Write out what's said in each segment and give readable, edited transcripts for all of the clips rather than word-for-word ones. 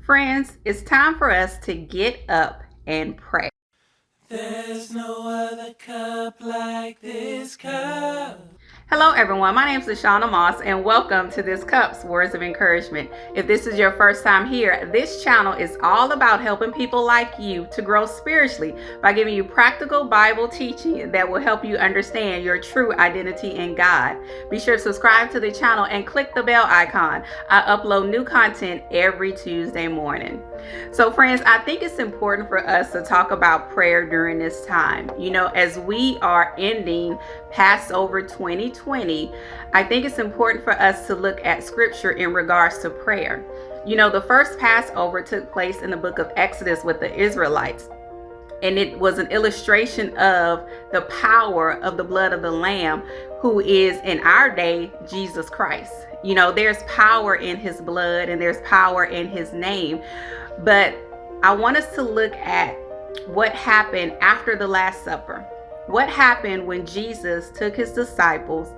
Friends, it's time for us to get up and pray. There's no other cup like this cup. Hello, everyone. My name is Lashana Moss, and welcome to this Cups Words of Encouragement. If this is your first time here, this channel is all about helping people like you to grow spiritually by giving you practical Bible teaching that will help you understand your true identity in God. Be sure to subscribe to the channel and click the bell icon. I upload new content every Tuesday morning. So, friends, I think it's important for us to talk about prayer during this time. You know, as we are ending Passover 2020, I think it's important for us to look at scripture in regards to prayer. You know, the first Passover took place in the book of Exodus with the Israelites. And it was an illustration of the power of the blood of the Lamb, who is in our day, Jesus Christ. You know, there's power in his blood and there's power in his name. But I want us to look at what happened after the Last Supper. What happened when Jesus took his disciples,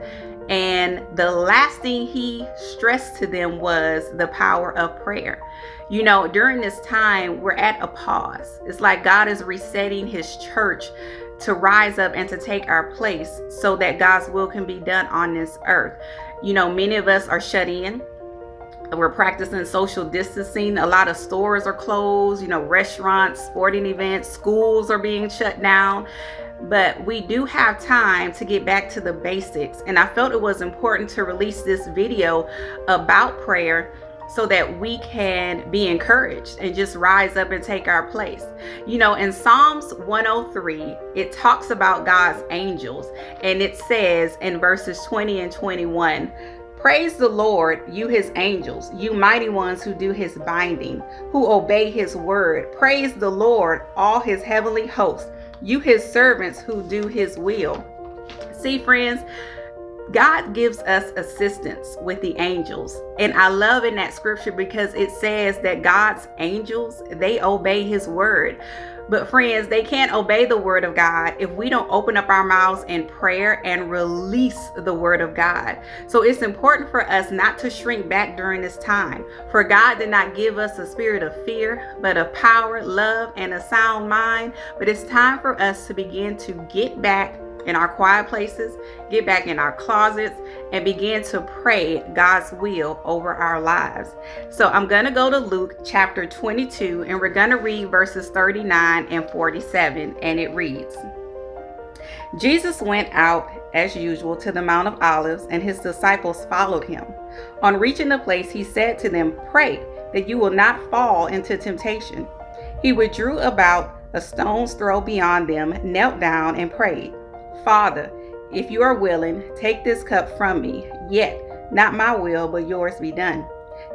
and the last thing he stressed to them was the power of prayer. You know, during this time, we're at a pause. It's like God is resetting his church to rise up and to take our place so that God's will can be done on this earth. You know, many of us are shut in. We're practicing social distancing. A lot of stores are closed, you know, restaurants, sporting events, schools are being shut down. But we do have time to get back to the basics. And I felt it was important to release this video about prayer so that we can be encouraged and just rise up and take our place. You know, in Psalms 103, it talks about God's angels, and it says in verses 20 and 21, "Praise the Lord, you his angels, you mighty ones who do his binding, who obey his word. Praise the Lord, all his heavenly hosts, you his servants who do his will." See, friends, God gives us assistance with the angels. And I love in that scripture because it says that God's angels, they obey his word. But friends, they can't obey the word of God if we don't open up our mouths in prayer and release the word of God. So it's important for us not to shrink back during this time. For God did not give us a spirit of fear, but of power, love, and a sound mind. But it's time for us to begin to get back in our quiet places, get back in our closets, and begin to pray God's will over our lives. So I'm going to go to Luke chapter 22, and we're going to read verses 39 and 47, and it reads, "Jesus went out as usual to the Mount of Olives, and his disciples followed him. On reaching the place, he said to them, 'Pray that you will not fall into temptation.' He withdrew about a stone's throw beyond them, knelt down, and prayed, 'Father, if you are willing, take this cup from me, yet not my will, but yours be done.'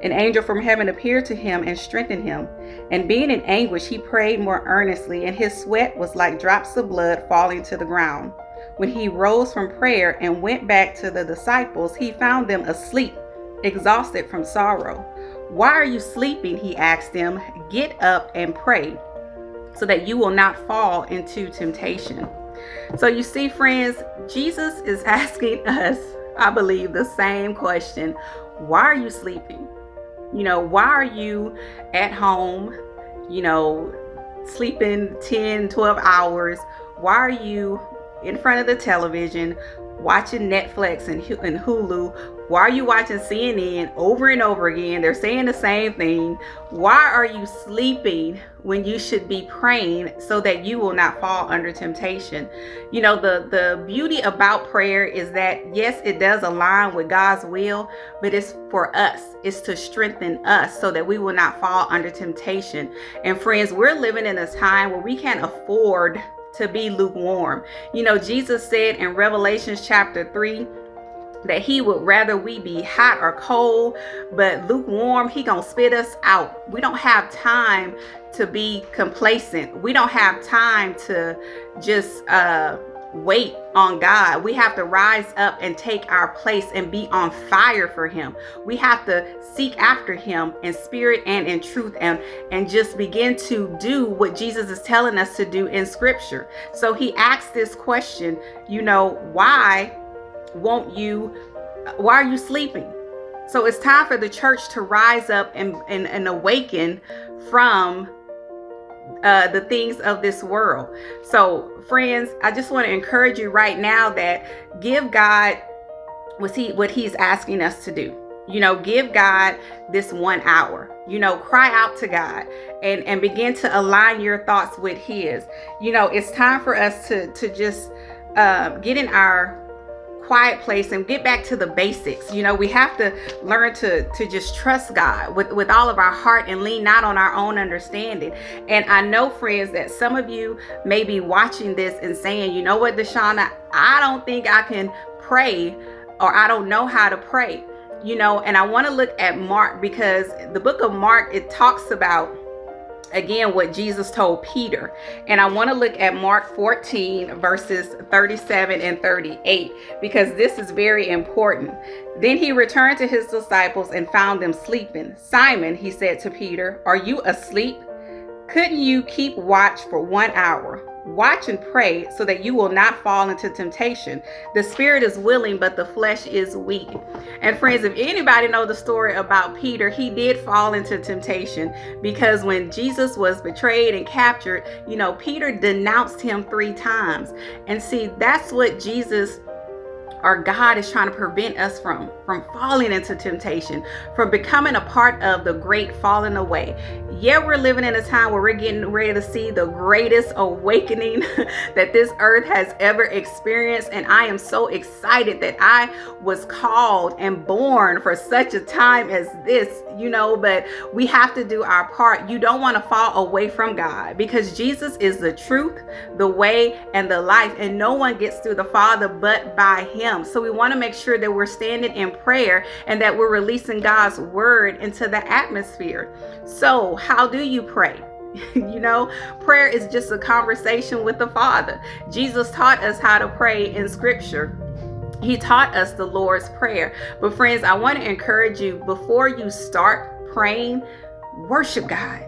An angel from heaven appeared to him and strengthened him. And being in anguish, he prayed more earnestly, and his sweat was like drops of blood falling to the ground. When he rose from prayer and went back to the disciples, he found them asleep, exhausted from sorrow. 'Why are you sleeping?' he asked them. 'Get up and pray, so that you will not fall into temptation.'" So you see, friends, Jesus is asking us, I believe, the same question. Why are you sleeping? You know, why are you at home, you know, sleeping 10, 12 hours? Why are you in front of the television watching Netflix and Hulu? Why are you watching CNN over and over again? They're saying the same thing. Why are you sleeping when you should be praying so that you will not fall under temptation? You know, the beauty about prayer is that, yes, it does align with God's will, but it's for us. It's to strengthen us so that we will not fall under temptation. And friends, we're living in a time where we can't afford to be lukewarm. You know, Jesus said in Revelation chapter 3, that he would rather we be hot or cold, but lukewarm, he gonna spit us out. We don't have time to be complacent. We don't have time to just wait on God. We have to rise up and take our place and be on fire for him. We have to seek after him in spirit and in truth, and just begin to do what Jesus is telling us to do in scripture. So he asked this question, you know, why are you sleeping? So it's time for the church to rise up and awaken from the things of this world. So friends, I just want to encourage you right now that give God what he's asking us to do. Give God this 1 hour. Cry out to God and begin to align your thoughts with his. It's time for us to just get in our quiet place and get back to the basics. We have to learn to just trust God with all of our heart and lean not on our own understanding. And I know, friends, that some of you may be watching this and saying, you know what, Deshauna, I don't think I can pray, or I don't know how to pray. And I want to look at Mark, because the book of Mark, it talks about, again, what Jesus told Peter. And I want to look at Mark 14 verses 37 and 38, because this is very important. Then he returned to his disciples and found them sleeping. Simon, he said to Peter, are you asleep? Couldn't you keep watch for 1 hour? Watch and pray so that you will not fall into temptation. The spirit is willing, but the flesh is weak. And friends, if anybody know the story about Peter, he did fall into temptation, because when Jesus was betrayed and captured, Peter denounced him 3 times. And see, that's what Jesus, our God, is trying to prevent us from falling into temptation, from becoming a part of the great falling away. Yeah, we're living in a time where we're getting ready to see the greatest awakening that this earth has ever experienced. And I am so excited that I was called and born for such a time as this, but we have to do our part. You don't want to fall away from God, because Jesus is the truth, the way, and the life, and no one gets through the Father but by him. So we want to make sure that we're standing in prayer and that we're releasing God's word into the atmosphere. So how do you pray? Prayer is just a conversation with the Father. Jesus taught us how to pray in scripture. He taught us the Lord's Prayer. But friends, I want to encourage you, before you start praying, worship God.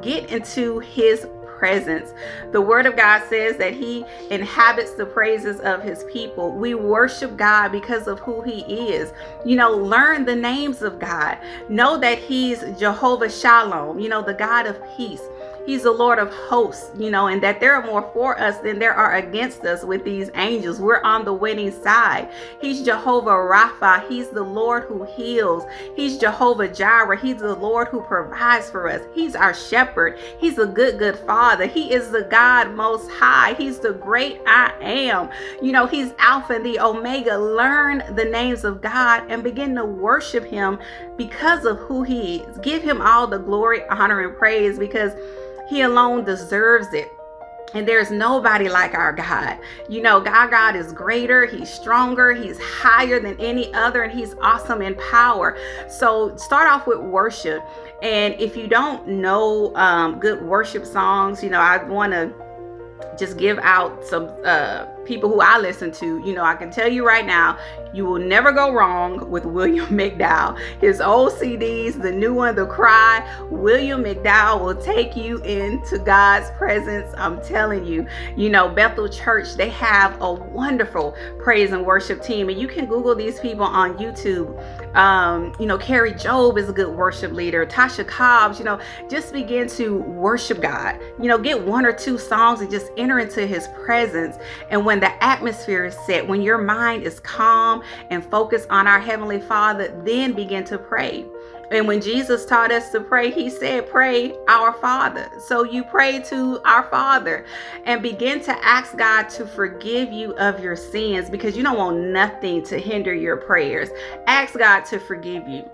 Get into his presence. The word of God says that he inhabits the praises of his people. We worship God because of who he is. Learn the names of God. Know that he's Jehovah Shalom, the God of peace. He's the Lord of hosts, and that there are more for us than there are against us with these angels. We're on the winning side. He's Jehovah Rapha. He's the Lord who heals. He's Jehovah Jireh. He's the Lord who provides for us. He's our shepherd. He's a good, good father. He is the God most high. He's the great I am. He's Alpha and the Omega. Learn the names of God and begin to worship him because of who he is. Give him all the glory, honor, and praise, because he alone deserves it. And there's nobody like our God. God is greater. He's stronger. He's higher than any other. And he's awesome in power. So start off with worship. And if you don't know good worship songs, I want to just give out some people who I listen to. I can tell you right now, you will never go wrong with William McDowell. His old CDs, the new one, The Cry, William McDowell will take you into God's presence. I'm telling you. Bethel Church, they have a wonderful praise and worship team, and you can Google these people on YouTube. Carrie Job is a good worship leader. Tasha Cobbs, just begin to worship God. Get 1 or 2 songs and just enter into his presence. And when the atmosphere is set, when your mind is calm and focused on our Heavenly Father, then begin to pray. And when Jesus taught us to pray, he said, pray our Father. So you pray to our Father and begin to ask God to forgive you of your sins, because you don't want nothing to hinder your prayers. Ask God to forgive you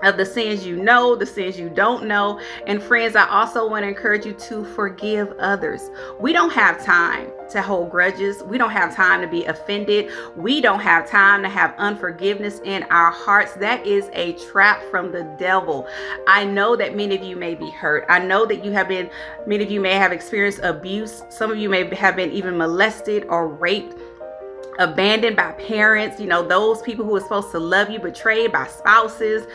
of the sins you know, the sins you don't know. And friends, I also want to encourage you to forgive others. We don't have time to hold grudges. We don't have time to be offended. We don't have time to have unforgiveness in our hearts. That is a trap from the devil. I know that many of you may be hurt. I know that many of you may have experienced abuse. Some of you may have been even molested or raped, abandoned by parents, those people who are supposed to love you, betrayed by spouses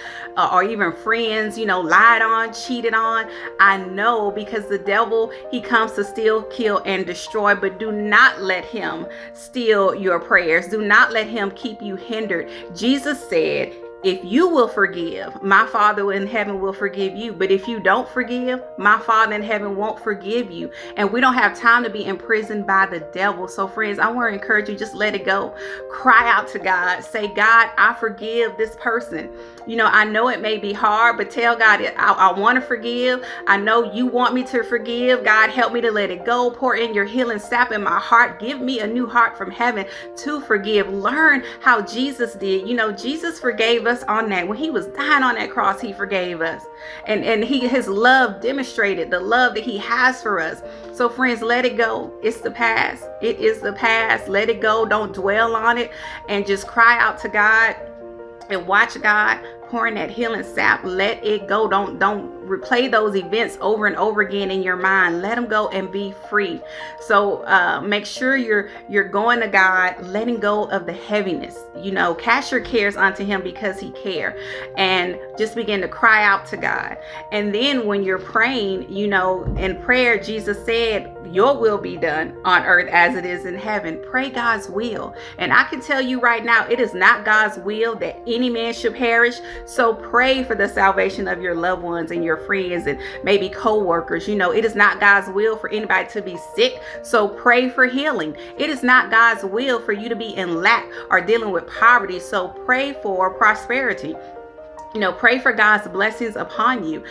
or even friends, lied on, cheated on. I know, because the devil, he comes to steal, kill, and destroy, but do not let him steal your prayers. Do not let him keep you hindered. Jesus said, If you will forgive, my Father in heaven will forgive you. But if you don't forgive, my Father in heaven won't forgive you. And we don't have time to be imprisoned by the devil. So friends, I want to encourage you, just let it go. Cry out to God. Say, God, I forgive this person. I know it may be hard, but tell God, I want to forgive. I know you want me to forgive. God, help me to let it go. Pour in your healing sap in my heart. Give me a new heart from heaven to forgive. Learn how Jesus did. Jesus forgave us on that. When he was dying on that cross, he forgave us. And his love demonstrated the love that he has for us. So friends, let it go. It's the past. It is the past. Let it go. Don't dwell on it, and just cry out to God and watch God pouring that healing sap. Let it go. Don't replay those events over and over again in your mind. Let them go and be free. So make sure you're going to God, letting go of the heaviness. Cast your cares onto him because he cares, and just begin to cry out to God. And then when you're praying, in prayer, Jesus said, your will be done on earth as it is in heaven. Pray God's will. And I can tell you right now, it is not God's will that any man should perish. So pray for the salvation of your loved ones and your friends and maybe co-workers. It is not God's will for anybody to be sick. So pray for healing. It is not God's will for you to be in lack or dealing with poverty. So pray for prosperity. Pray for God's blessings upon you.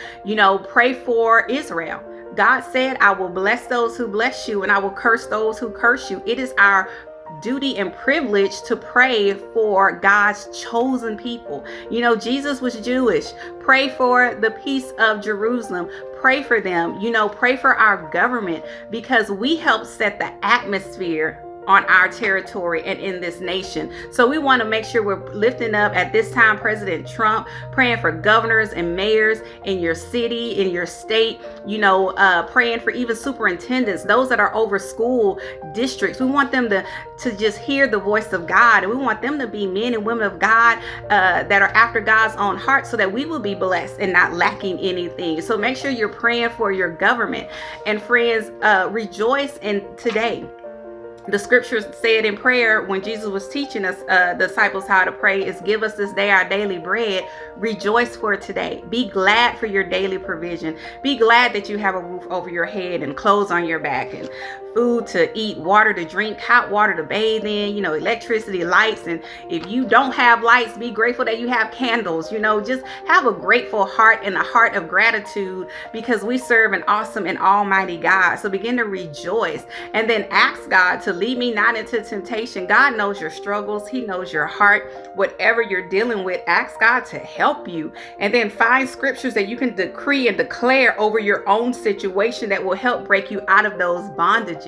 Pray for Israel. God said, I will bless those who bless you and I will curse those who curse you. It is our duty and privilege to pray for God's chosen people. Jesus was Jewish. Pray for the peace of Jerusalem. Pray for them. Pray for our government, because we help set the atmosphere on our territory and in this nation. So we want to make sure we're lifting up at this time President Trump, praying for governors and mayors in your city, in your state, praying for even superintendents, those that are over school districts. We want them to just hear the voice of God, and we want them to be men and women of God that are after God's own heart, so that we will be blessed and not lacking anything. So make sure you're praying for your government. And friends, rejoice in today. The scriptures said in prayer, when Jesus was teaching us, disciples, how to pray, is give us this day our daily bread. Rejoice for today. Be glad for your daily provision. Be glad that you have a roof over your head and clothes on your back and food to eat, water to drink, hot water to bathe in, electricity, lights. And if you don't have lights, be grateful that you have candles. Just have a grateful heart and a heart of gratitude, because we serve an awesome and almighty God. So begin to rejoice, and then ask God to lead me not into temptation. God knows your struggles. He knows your heart. Whatever you're dealing with, ask God to help you. And then find scriptures that you can decree and declare over your own situation that will help break you out of those bondages.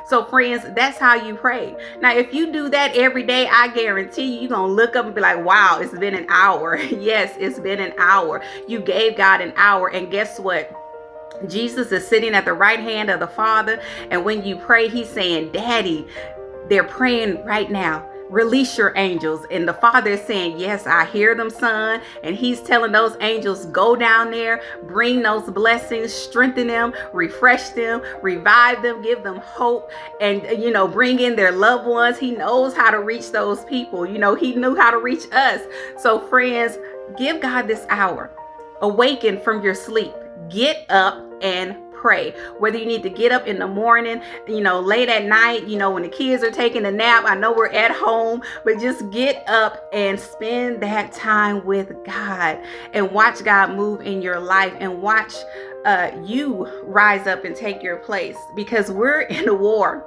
So friends, that's how you pray. Now, if you do that every day, I guarantee you're going to look up and be like, wow, it's been an hour. Yes, it's been an hour. You gave God an hour. And guess what? Jesus is sitting at the right hand of the Father. And when you pray, he's saying, Daddy, they're praying right now. Release your angels. And the Father is saying, yes, I hear them, son. And he's telling those angels, go down there, bring those blessings, strengthen them, refresh them, revive them, give them hope, and, bring in their loved ones. He knows how to reach those people. He knew how to reach us. So friends, give God this hour. Awaken from your sleep. Get up and pray. Whether you need to get up in the morning, late at night, when the kids are taking a nap. I know we're at home, but just get up and spend that time with God and watch God move in your life, and watch you rise up and take your place, because we're in a war.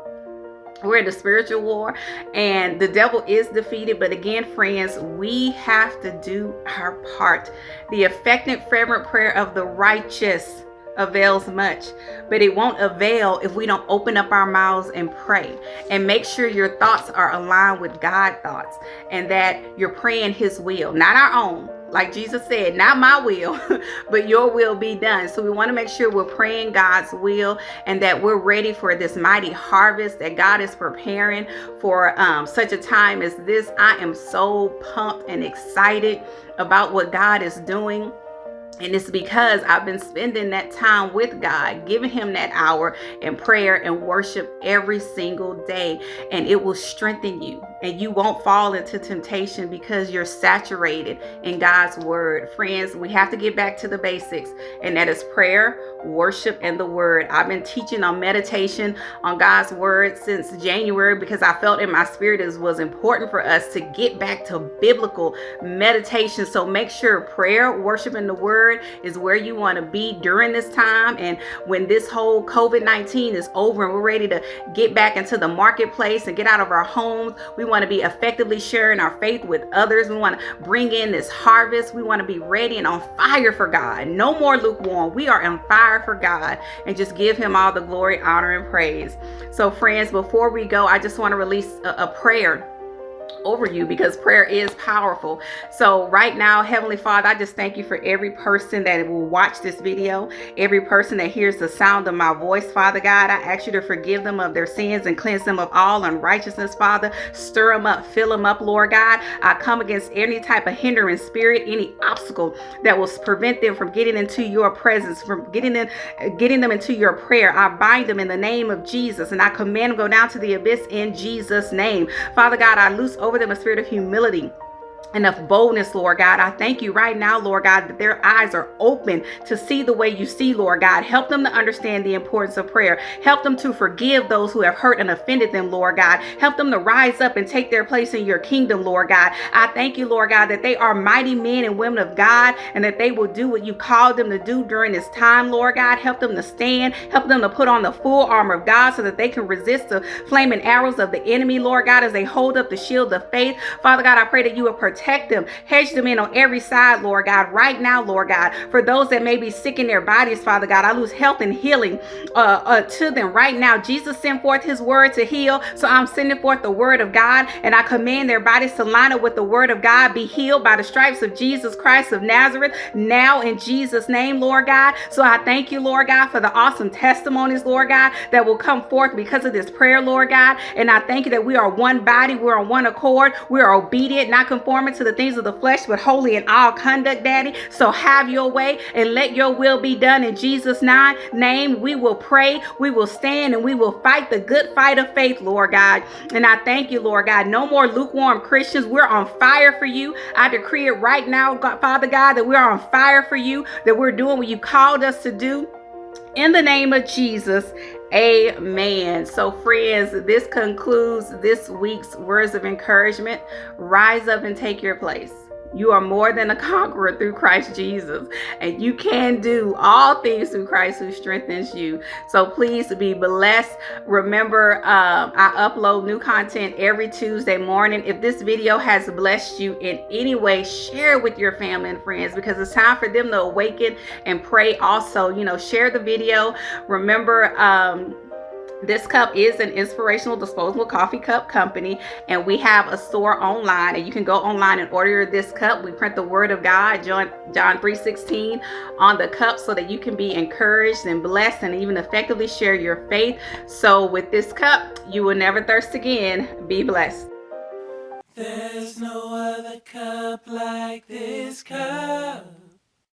We're in a spiritual war, and the devil is defeated. But again, friends, we have to do our part. The effective fervent prayer of the righteous avails much, but it won't avail if we don't open up our mouths and pray. And make sure your thoughts are aligned with God's thoughts, and that you're praying his will, not our own. Like Jesus said, not my will, but your will be done. So we want to make sure we're praying God's will, and that we're ready for this mighty harvest that God is preparing for such a time as this. I am so pumped and excited about what God is doing. And it's because I've been spending that time with God, giving him that hour in prayer and worship every single day. And it will strengthen you. And you won't fall into temptation because you're saturated in God's word. Friends, we have to get back to the basics. And that is prayer, worship, and the word. I've been teaching on meditation on God's word since January because I felt in my spirit it was important for us to get back to biblical meditation. So make sure prayer, worship, and the word is where you want to be during this time. And when this whole COVID-19 is over and we're ready to get back into the marketplace and get out of our homes, we want to be effectively sharing our faith with others. We want to bring in this harvest. We want to be ready and on fire for God. No more lukewarm. We are on fire for God, and just give him all the glory, honor, and praise. So friends, before we go, I just want to release a prayer over you, because prayer is powerful. So right now, Heavenly Father, I just thank you for every person that will watch this video, every person that hears the sound of my voice. Father God, I ask you to forgive them of their sins and cleanse them of all unrighteousness. Father, stir them up, fill them up, Lord God. I come against any type of hindering spirit, any obstacle that will prevent them from getting into your presence, from getting them into your prayer. I bind them in the name of Jesus, and I command them go down to the abyss in Jesus' name. Father God, I loose over them a spirit of humility, enough boldness, Lord God. I thank you right now, Lord God, that their eyes are open to see the way you see, Lord God. Help them to understand the importance of prayer. Help them to forgive those who have hurt and offended them, Lord God. Help them to rise up and take their place in your kingdom, Lord God. I thank you, Lord God, that they are mighty men and women of God, and that they will do what you called them to do during this time, Lord God. Help them to stand. Help them to put on the full armor of God so that they can resist the flaming arrows of the enemy, Lord God, as they hold up the shield of faith. Father God, I pray that you will protect them, hedge them in on every side, Lord God, right now, Lord God. For those that may be sick in their bodies, Father God, I lose health and healing to them right now. Jesus sent forth his word to heal, so I'm sending forth the word of God, and I command their bodies to line up with the word of God. Be healed by the stripes of Jesus Christ of Nazareth, now in Jesus' name, Lord God. So I thank you, Lord God, for the awesome testimonies, Lord God, that will come forth because of this prayer, Lord God. And I thank you that we are one body, we're on one accord, we are obedient, not conforming to the things of the flesh, but holy in all conduct, Daddy. So have your way and let your will be done in Jesus' name. We will pray, we will stand, and we will fight the good fight of faith, Lord God. And I thank you, Lord God. No more lukewarm Christians. We're on fire for you. I decree it right now, God, Father God, that we're on fire for you, that we're doing what you called us to do. In the name of Jesus, amen. So friends, this concludes this week's words of encouragement. Rise up and take your place. You are more than a conqueror through Christ Jesus, and you can do all things through Christ who strengthens you. So please be blessed. Remember, I upload new content every Tuesday morning. If this video has blessed you in any way, share it with your family and friends, because it's time for them to awaken and pray also. Share the video. Remember, this cup is an inspirational disposable coffee cup company, and we have a store online, and you can go online and order this cup. We print the word of God, John 3:16, on the cup so that you can be encouraged and blessed and even effectively share your faith. So with this cup, you will never thirst again. Be blessed. There's no other cup like this cup.